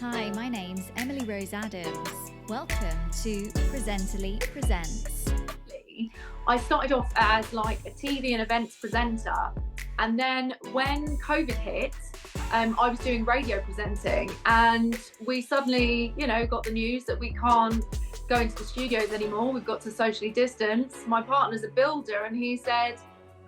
Hi, my name's Emily Rose Adams. Welcome to Presently Presents. I started off as like a TV and events presenter, and then when COVID hit, I was doing radio presenting, and we suddenly, got the news that we can't go into the studios anymore. We've got to socially distance. My partner's a builder, and he said,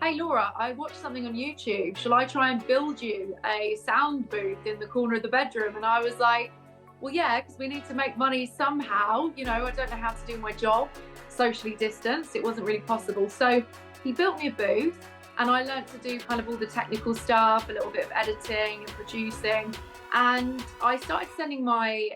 "Hey Laura, I watched something on YouTube. Shall I try and build you a sound booth in the corner of the bedroom?" And I was like, well, yeah, because we need to make money somehow. I don't know how to do my job socially distanced. It wasn't really possible. So he built me a booth, and I learned to do kind of all the technical stuff, a little bit of editing and producing. And I started sending my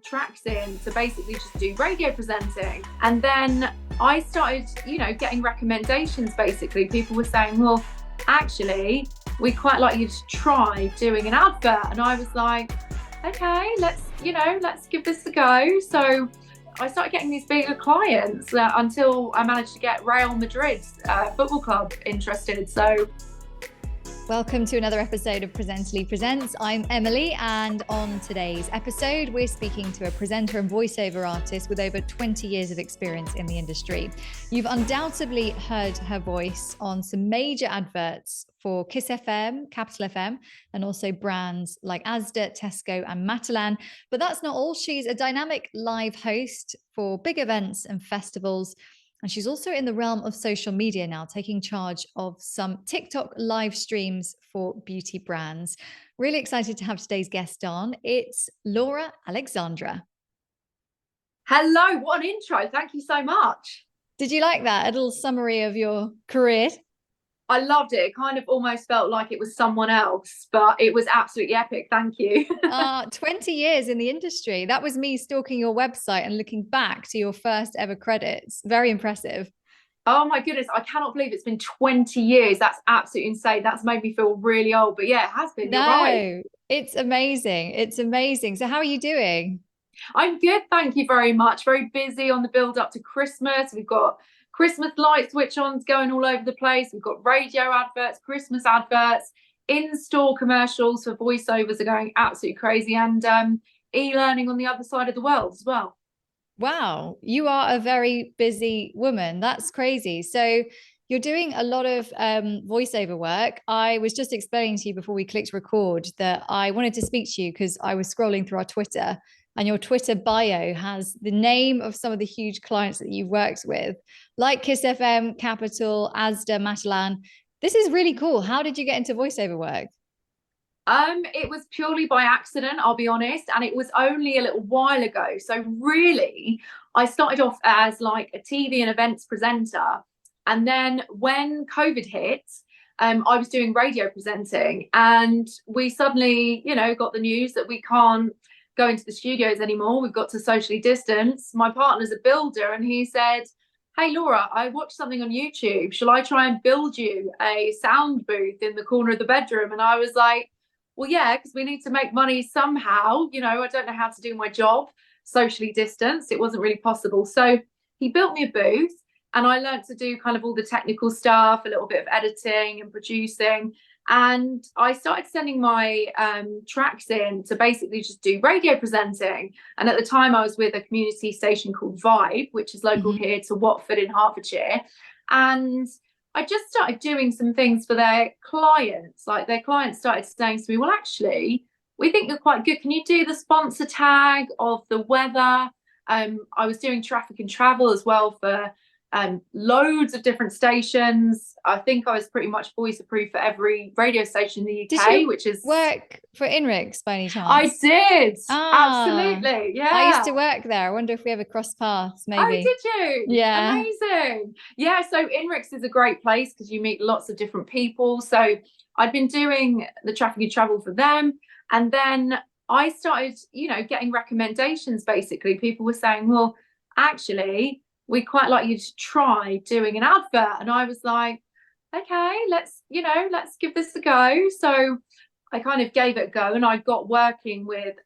tracks in to basically just do radio presenting. And then I started, getting recommendations. Basically, people were saying, well, actually, we'd quite like you to try doing an advert. And I was like, okay, let's give this a go. So I started getting these bigger clients until I managed to get Real Madrid's football club interested. So welcome to another episode of Presently Presents. I'm Emily, and on today's episode, we're speaking to a presenter and voiceover artist with over 20 years of experience in the industry. You've undoubtedly heard her voice on some major adverts for Kiss FM, Capital FM, and also brands like Asda, Tesco, and Matalan. But that's not all. She's a dynamic live host for big events and festivals. And she's also in the realm of social media now, taking charge of some TikTok live streams for beauty brands. Really excited to have today's guest on. It's Laura Alexandra. Hello, what an intro. Thank you so much. Did you like that? A little summary of your career? I loved it. It kind of almost felt like it was someone else, but it was absolutely epic. Thank you. 20 years in the industry. That was me stalking your website and looking back to your first ever credits. Very impressive. Oh my goodness. I cannot believe it's been 20 years. That's absolutely insane. That's made me feel really old, but yeah, it has been. You're right. It's amazing. It's amazing. So how are you doing? I'm good. Thank you very much. Very busy on the build up to Christmas. We've got Christmas light switch-ons going all over the place. We've got radio adverts, Christmas adverts, in-store commercials for voiceovers are going absolutely crazy, and e-learning on the other side of the world as well. Wow, you are a very busy woman. That's crazy. So you're doing a lot of voiceover work. I was just explaining to you before we clicked record that I wanted to speak to you because I was scrolling through our Twitter, and your Twitter bio has the name of some of the huge clients that you've worked with, like Kiss FM, Capital, Asda, Matalan. This is really cool. How did you get into voiceover work? It was purely by accident, I'll be honest, and it was only a little while ago. So really, I started off as like a TV and events presenter, and then when COVID hit, I was doing radio presenting, and we suddenly, got the news that we can't go into the studios anymore. We've got to socially distance. My partner's a builder, and he said, "Hey Laura, I watched something on YouTube. Shall I try and build you a sound booth in the corner of the bedroom?" And I was like, well, yeah, because we need to make money somehow. I don't know how to do my job socially distanced. It wasn't really possible. So he built me a booth, and I learned to do kind of all the technical stuff, a little bit of editing and producing. And I started sending my tracks in to basically just do radio presenting. And at the time, I was with a community station called Vibe, which is local here to Watford in Hertfordshire. And I just started doing some things for their clients. Like their clients started saying to me, well, actually, we think you're quite good. Can you do the sponsor tag of the weather? I was doing traffic and travel as well for loads of different stations. I think I was pretty much voice approved for every radio station in the UK. Did you which is work for INRIX by any chance? I did. Absolutely. Yeah. I used to work there. I wonder if we ever crossed paths, maybe. Oh, did you? Yeah. Amazing. Yeah. So INRIX is a great place because you meet lots of different people. So I'd been doing the traffic and travel for them. And then I started, getting recommendations. Basically, people were saying, well, actually, we'd quite like you to try doing an advert. And I was like, okay, let's give this a go. So I kind of gave it a go, and I got working with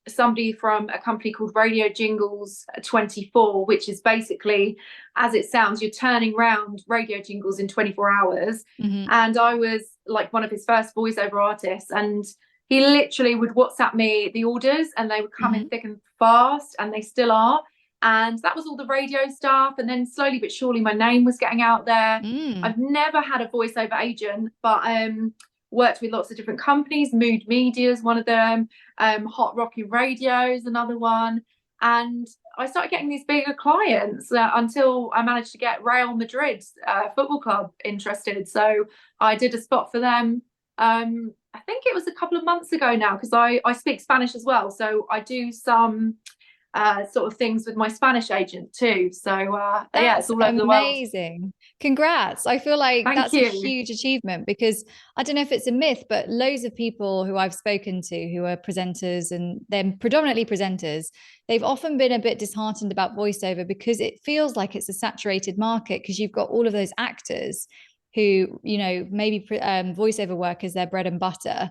somebody from a company called Radio Jingles 24, which is basically, as it sounds, you're turning around radio jingles in 24 hours. And I was like one of his first voiceover artists, and he literally would WhatsApp me the orders, and they would come in thick and fast, and they still are. And that was all the radio stuff. And then slowly but surely my name was getting out there. I've never had a voiceover agent, but worked with lots of different companies. Mood Media is one of them. Hot Rocking Radio is another one. And I started getting these bigger clients until I managed to get Real Madrid football club interested. So I did a spot for them. I think it was a couple of months ago now, because I speak Spanish as well. So I do some sort of things with my Spanish agent too. So yeah, it's all over the world. Amazing. Congrats. I feel like Thank that's you. a huge achievement, because I don't know if it's a myth, but loads of people who I've spoken to who are presenters, and they're predominantly presenters, they've often been a bit disheartened about voiceover because it feels like it's a saturated market, because you've got all of those actors who, you know, maybe voiceover work is their bread and butter,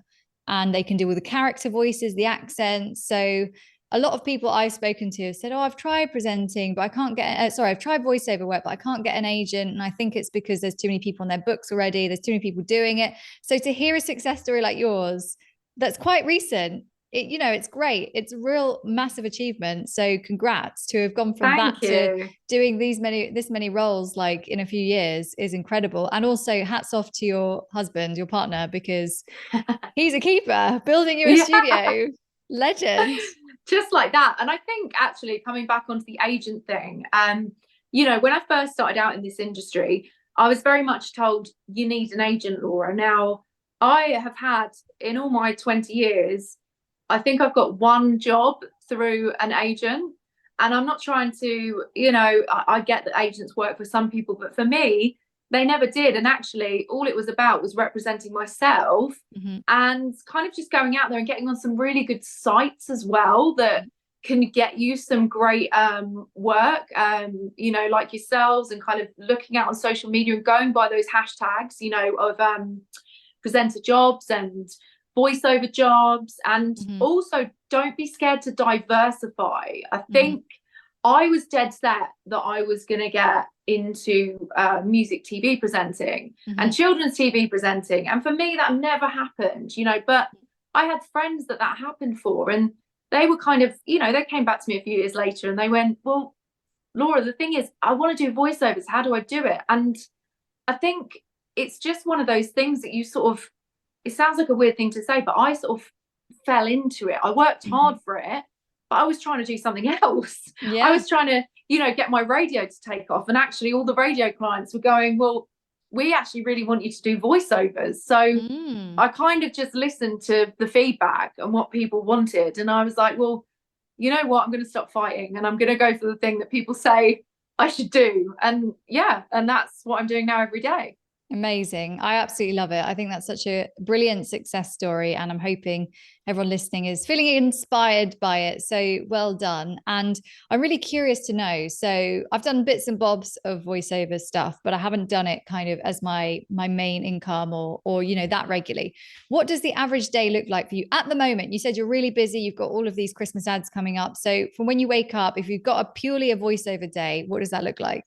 and they can do all the character voices, the accents. So a lot of people I've spoken to have said, oh, I've tried presenting, but I can't get, I've tried voiceover work, but I can't get an agent. And I think it's because there's too many people on their books already. There's too many people doing it. So to hear a success story like yours, that's quite recent, you know, it's great. It's a real massive achievement. So congrats to have gone from that to doing this many roles like in a few years is incredible. And also hats off to your husband, your partner, because he's a keeper, building you a studio. Legend. Just like that. And I think actually coming back onto the agent thing, you know, when I first started out in this industry, I was very much told you need an agent, Laura. Now, I have had in all my 20 years, I think I've got one job through an agent. And I'm not trying to, you know, I get that agents work for some people, but for me, they never did. And actually, all it was about was representing myself and kind of just going out there and getting on some really good sites as well that can get you some great work, you know, like yourselves, and kind of looking out on social media and going by those hashtags, you know, of presenter jobs and voiceover jobs. And also don't be scared to diversify. I think I was dead set that I was going to get into music TV presenting and children's TV presenting. And for me, that never happened, you know, but I had friends that happened for, and they were kind of, you know, they came back to me a few years later and they went, well, Laura, the thing is, I want to do voiceovers. How do I do it? And I think it's just one of those things that you sort of, it sounds like a weird thing to say, but I sort of fell into it. I worked hard for it, but I was trying to do something else. I was trying to, you know, get my radio to take off. And actually all the radio clients were going, well, we actually really want you to do voiceovers. So I kind of just listened to the feedback and what people wanted. And I was like, well, you know what? I'm going to stop fighting and I'm going to go for the thing that people say I should do. And yeah, and that's what I'm doing now every day. Amazing. I absolutely love it. I think that's such a brilliant success story, and I'm hoping everyone listening is feeling inspired by it. So well done. And I'm really curious to know. So I've done bits and bobs of voiceover stuff, but I haven't done it kind of as my main income or you know, that regularly. What does the average day look like for you at the moment? You said you're really busy. You've got all of these Christmas ads coming up. So from when you wake up, if you've got purely a voiceover day, what does that look like?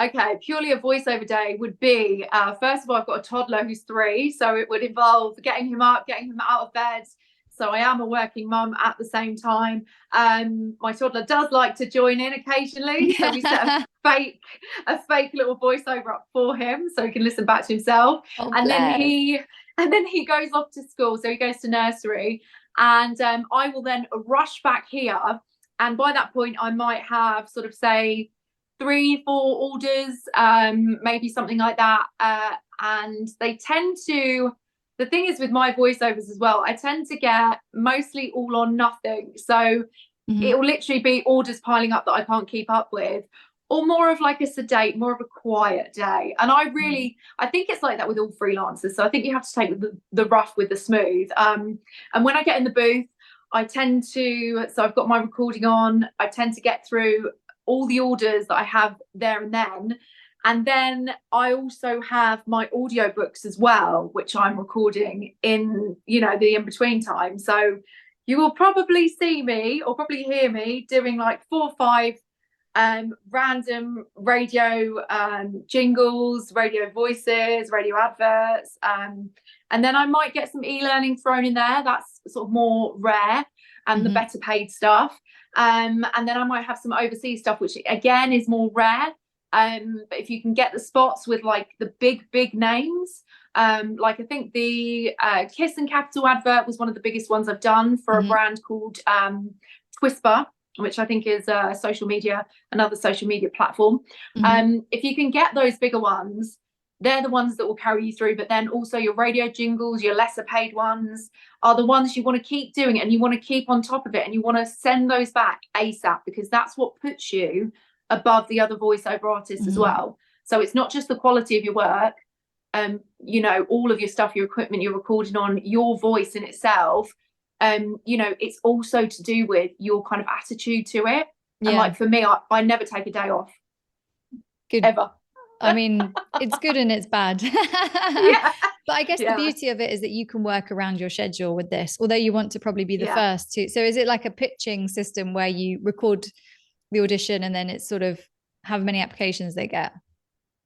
Okay, purely a voiceover day would be, first of all, I've got a toddler who's 3, so it would involve getting him up, getting him out of bed. So I am a working mum at the same time. My toddler does like to join in occasionally, so we set a fake little voiceover up for him so he can listen back to himself. And then he goes off to school, so he goes to nursery, and I will then rush back here. And by that point, I might have sort of say 3-4 orders, maybe something like that. And they tend to, the thing is with my voiceovers as well, I tend to get mostly all or nothing. So it will literally be orders piling up that I can't keep up with, or more of like a sedate, more of a quiet day. And I think it's like that with all freelancers. So I think you have to take the rough with the smooth. And when I get in the booth, I tend to, so I've got my recording on, I tend to get through all the orders that I have there and then. And then I also have my audio books as well, which I'm recording in, you know, the in-between time. So you will probably see me or probably hear me doing like 4 or 5 random radio jingles, radio voices, radio adverts. And then I might get some e-learning thrown in there. That's sort of more rare and the better paid stuff. And then I might have some overseas stuff, which again is more rare. But if you can get the spots with like the big names, like I think the Kiss and Capital advert was one of the biggest ones I've done for a brand called Twisper, which I think is another social media platform. If you can get those bigger ones, they're the ones that will carry you through. But then also your radio jingles, your lesser paid ones, are the ones you want to keep doing, and you want to keep on top of it, and you want to send those back ASAP, because that's what puts you above the other voiceover artists as well. So it's not just the quality of your work, you know, all of your stuff, your equipment you're recording on, your voice in itself. You know, it's also to do with your kind of attitude to it. And like for me, I never take a day off. Good. Ever. I mean, it's good and it's bad. But I guess the beauty of it is that you can work around your schedule with this, although you want to probably be the first to. So is it like a pitching system where you record the audition and then it's sort of however many applications they get?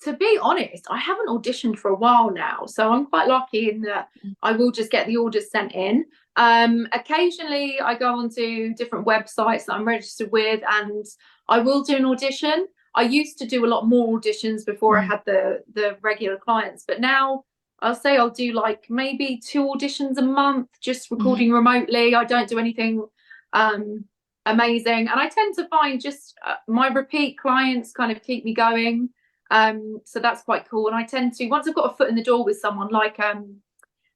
To be honest, I haven't auditioned for a while now, so I'm quite lucky in that I will just get the orders sent in. Occasionally I go onto different websites that I'm registered with and I will do an audition. I used to do a lot more auditions before I had the regular clients, but now I'll say I'll do like maybe 2 auditions a month, just recording remotely. I don't do anything amazing, and I tend to find just my repeat clients kind of keep me going. So that's quite cool. And I tend to, once I've got a foot in the door with someone, like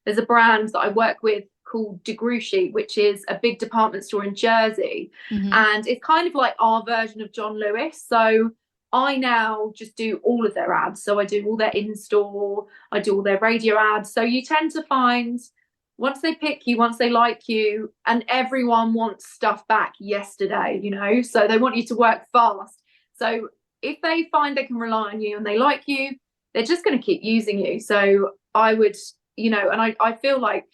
there's a brand that I work with called DeGruchy, which is a big department store in Jersey, and it's kind of like our version of John Lewis. So I now just do all of their ads. So I do all their in-store, I do all their radio ads. So you tend to find once they pick you, once they like you, and everyone wants stuff back yesterday, you know, so they want you to work fast. So if they find they can rely on you and they like you, they're just going to keep using you. So I would, you know, and I feel like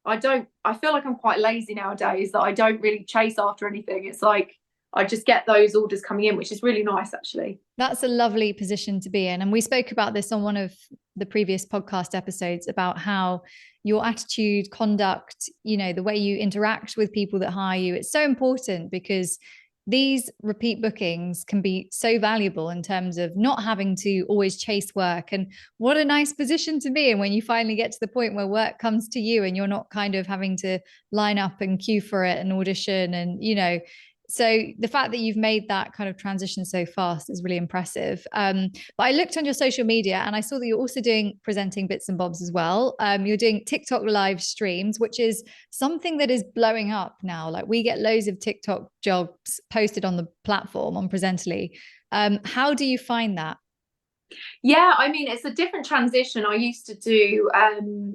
I feel like I'm quite lazy nowadays, that I don't really chase after anything. It's like I just get those orders coming in, which is really nice, actually. That's a lovely position to be in. And we spoke about this on one of the previous podcast episodes about how your attitude, conduct, you know, the way you interact with people that hire you, it's so important, because these repeat bookings can be so valuable in terms of not having to always chase work. And what a nice position to be in when you finally get to the point where work comes to you and you're not kind of having to line up and queue for it and audition. And, you know, so the fact that you've made that kind of transition so fast is really impressive. But I looked on your social media and I saw that you're also doing presenting bits and bobs as well. You're doing TikTok live streams, which is something that is blowing up now. Like we get loads of TikTok jobs posted on the platform on Presently. How do you find that? Yeah, I mean, it's a different transition. I used to do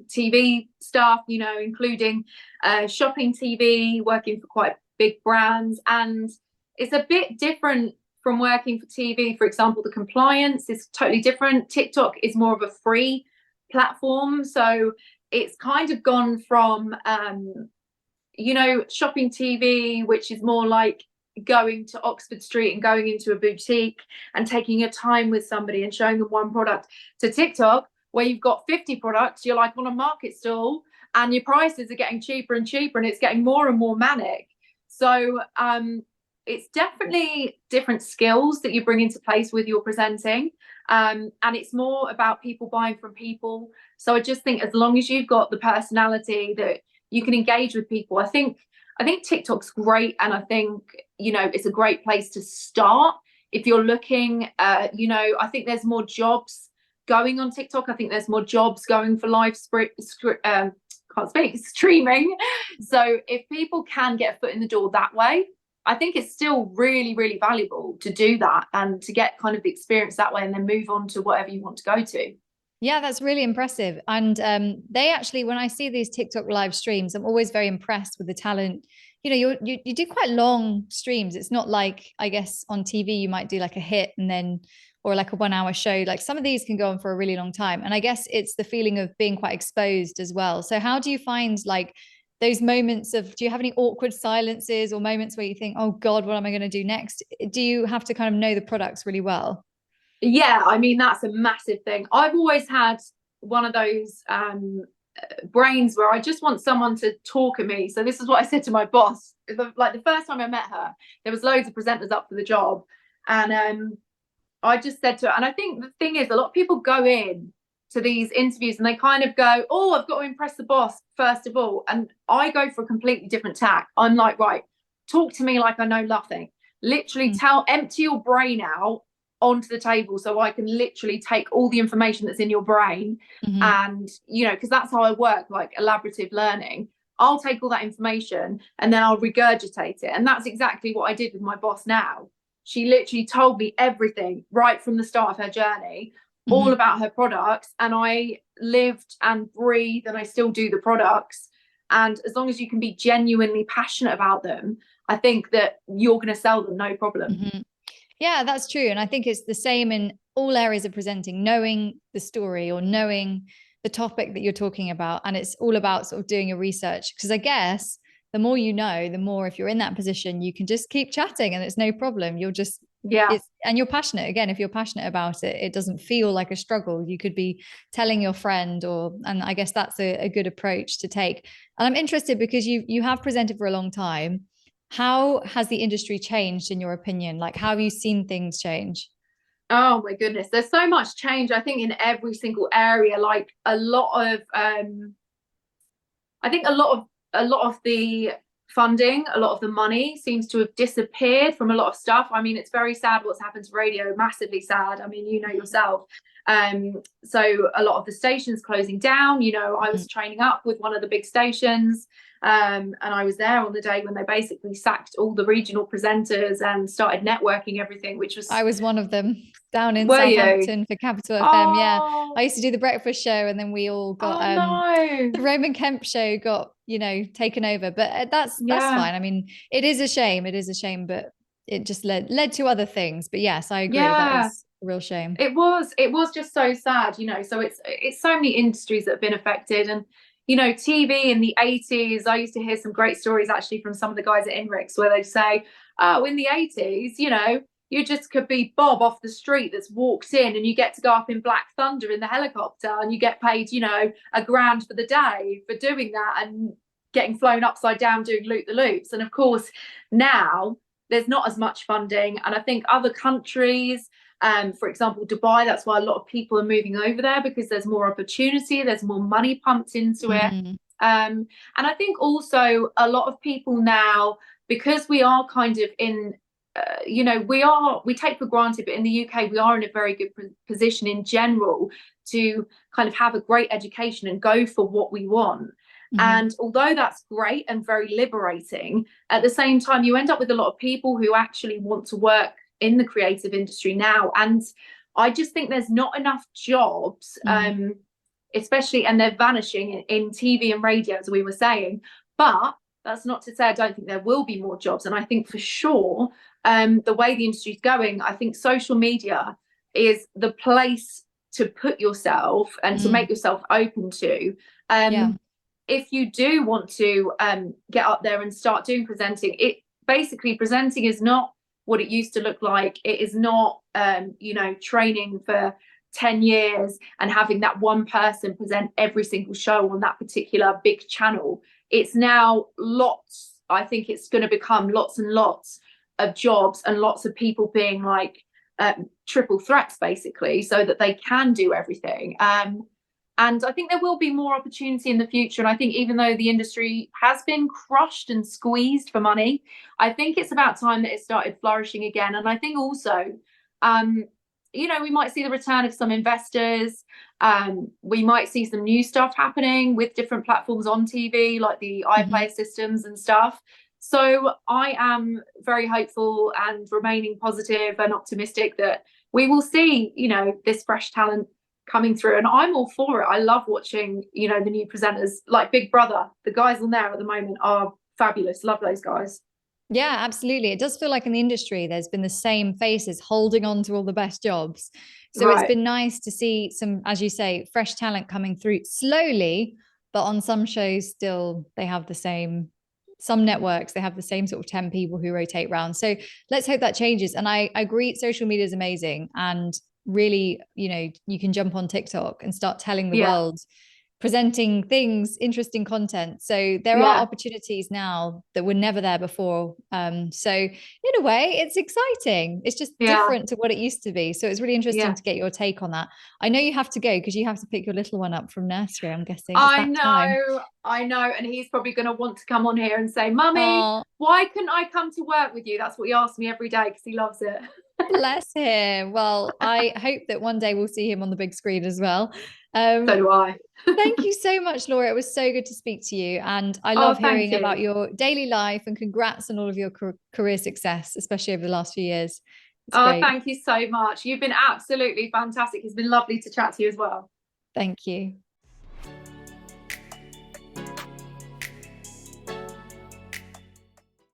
TV stuff, you know, including shopping TV, working for quite big brands, and it's a bit different from working for TV. For example, the compliance is totally different. TikTok is more of a free platform, so it's kind of gone from you know, shopping TV, which is more like going to Oxford Street and going into a boutique and taking your time with somebody and showing them one product, to TikTok, where you've got 50 products, you're like on a market stall and your prices are getting cheaper and cheaper, and it's getting more and more manic. So it's definitely different skills that you bring into place with your presenting, and it's more about people buying from people. So I just think as long as you've got the personality that you can engage with people, I think TikTok's great, and I think, you know, it's a great place to start if you're looking. You know, I think there's more jobs going on TikTok. I think there's more jobs going for live streaming. So if people can get a foot in the door that way, I think it's still really, really valuable to do that and to get kind of the experience that way and then move on to whatever you want to go to. Yeah, that's really impressive. And they actually, when I see these TikTok live streams, I'm always very impressed with the talent. You know, you do quite long streams. It's not like, I guess, on TV, you might do like a hit and then, or like a 1 hour show. Like some of these can go on for a really long time. And I guess it's the feeling of being quite exposed as well. So how do you find like those moments of, do you have any awkward silences or moments where you think, oh God, what am I going to do next? Do you have to kind of know the products really well? Yeah, I mean, that's a massive thing. I've always had one of those brains where I just want someone to talk at me. So this is what I said to my boss. Like the first time I met her, there was loads of presenters up for the job. And I just said to her, and I think the thing is, a lot of people go in to these interviews and they kind of go, oh, I've got to impress the boss first of all. And I go for a completely different tack. I'm like, right, talk to me like I know nothing. Literally empty your brain out onto the table so I can literally take all the information that's in your brain. And, you know, because that's how I work, like elaborative learning. I'll take all that information and then I'll regurgitate it. And that's exactly what I did with my boss now. She literally told me everything right from the start of her journey, all about her products. And I lived and breathed, and I still do the products. And as long as you can be genuinely passionate about them, I think that you're going to sell them, no problem. Yeah, that's true. And I think it's the same in all areas of presenting, knowing the story or knowing the topic that you're talking about. And it's all about sort of doing your research. Because I guess the more you know, the more, if you're in that position, you can just keep chatting and it's no problem. You'll just, and you're passionate. Again, if you're passionate about it, it doesn't feel like a struggle. You could be telling your friend, and I guess that's a good approach to take. And I'm interested because you have presented for a long time. How has the industry changed in your opinion? Like, how have you seen things change? Oh my goodness, there's so much change, I think, in every single area. Like a lot of I think a lot of the funding, a lot of the money seems to have disappeared from a lot of stuff. I mean, it's very sad what's happened to radio, massively sad. I mean, you know yourself. So a lot of the stations closing down. You know, I was training up with one of the big stations, and I was there on the day when they basically sacked all the regional presenters and started networking everything, which was, I was one of them down in Southampton for Capital FM. Yeah, I used to do the breakfast show, and then we all got the Roman Kemp show got, you know, taken over. But that's fine. I mean, it is a shame. It is a shame, but it just led to other things. But yes, I agree. That is a real shame. It was just so sad, you know. So it's so many industries that have been affected. And you know, TV in the 80s, I used to hear some great stories actually from some of the guys at INRIX where they'd say, oh, in the 80s, you know, you just could be Bob off the street that's walked in and you get to go up in Black Thunder in the helicopter and you get paid, you know, $1,000 for the day for doing that and getting flown upside down doing loop the loops. And of course, now there's not as much funding. And I think other countries, for example, Dubai, that's why a lot of people are moving over there, because there's more opportunity, there's more money pumped into it. And I think also a lot of people now, because we are kind of in, you know, we take for granted, but in the UK, we are in a very good position in general to kind of have a great education and go for what we want. And although that's great and very liberating, at the same time, you end up with a lot of people who actually want to work in the creative industry now. And I just think there's not enough jobs, especially, and they're vanishing in TV and radio, as we were saying. But that's not to say I don't think there will be more jobs. And I think for sure, the way the industry is going, I think social media is the place to put yourself and to make yourself open to. If you do want to get up there and start doing presenting, it basically, presenting is not what it used to look like. It is not, you know, training for 10 years and having that one person present every single show on that particular big channel. It's now lots. I think it's going to become lots and lots of jobs and lots of people being like triple threats, basically, so that they can do everything. And I think there will be more opportunity in the future. And I think even though the industry has been crushed and squeezed for money, I think it's about time that it started flourishing again. And I think also, you know, we might see the return of some investors. We might see some new stuff happening with different platforms on TV, like the iPlayer systems and stuff. So I am very hopeful and remaining positive and optimistic that we will see, you know, this fresh talent coming through, and I'm all for it. I love watching, you know, the new presenters like Big Brother. The guys on there at the moment are fabulous. Love those guys. Yeah, absolutely. It does feel like in the industry there's been the same faces holding on to all the best jobs. So it's been nice to see some, as you say, fresh talent coming through slowly, but on some shows still they have the same, some networks they have the same sort of 10 people who rotate around. So let's hope that changes. And I agree, social media is amazing, and really, you know, you can jump on TikTok and start telling the Yeah. world, presenting things, interesting content. So there are Yeah. opportunities now that were never there before. So in a way, it's exciting. It's just Yeah. different to what it used to be. So it's really interesting Yeah. to get your take on that. I know you have to go because you have to pick your little one up from nursery, I'm guessing. It's that time. I know. And he's probably going to want to come on here and say, Mummy, Oh, why couldn't I come to work with you? That's what he asks me every day because he loves it. bless him. Well, I hope that one day we'll see him on the big screen as well. So do I. Thank you so much, Laura. It was so good to speak to you. And I Oh, love thank hearing you. about your daily life, and congrats on all of your career success, especially over the last few years. It's Oh, great. thank you so much. You've been absolutely fantastic. It's been lovely to chat to you as well. Thank you.